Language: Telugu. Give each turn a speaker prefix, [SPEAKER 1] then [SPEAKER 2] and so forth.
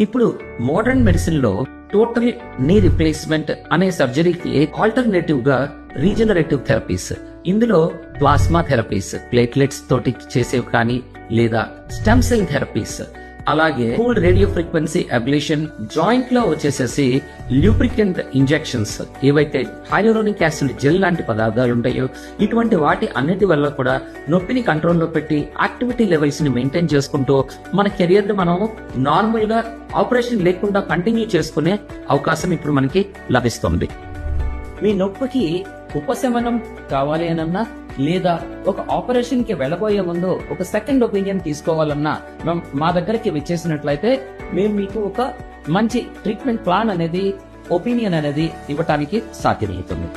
[SPEAKER 1] ఇప్పుడు మోడర్న్ మెడిసిన్ లో టోటల్ నీ రిప్లేస్మెంట్ అనే సర్జరీకి ఆల్టర్నేటివ్ గా రీజనరేటివ్ థెరపీస్, ఇందులో ప్లాస్మా థెరపీస్, ప్లేట్లెట్స్ తోటి చేసేవి కానీ, లేదా స్టెమ్ సెల్ థెరపీస్, అలాగే cool radio frequency ablation, joint లో వచ్చేసేసి ల్యూబ్రికెంట్ ఇంజెక్షన్స్, ఏవైతే హైలోరోనిక్ యాసిడ్ జెల్ లాంటి పదార్థాలు ఉంటాయో ఇటువంటి వాటి అన్నిటి వల్ల కూడా నొప్పిని కంట్రోల్లో పెట్టి యాక్టివిటీ లెవెల్స్ ని మెయింటైన్ చేసుకుంటూ మన కెరియర్ ని మనం నార్మల్ గా ఆపరేషన్ లేకుండా కంటిన్యూ చేసుకునే అవకాశం ఇప్పుడు మనకి లభిస్తుంది. మీ నొప్పికి ఉపశమనం కావాలి అనన్నా, లేదా ఒక ఆపరేషన్ కి వెళ్ళబోయే ముందు ఒక సెకండ్ ఒపీనియన్ తీసుకోవాలన్నా మా దగ్గరికి వచ్చేసినట్లయితే మేము మీకు ఒక మంచి ట్రీట్మెంట్ ప్లాన్ అనేది, ఒపీనియన్ అనేది ఇవ్వటానికి సాధ్యమవుతుంది.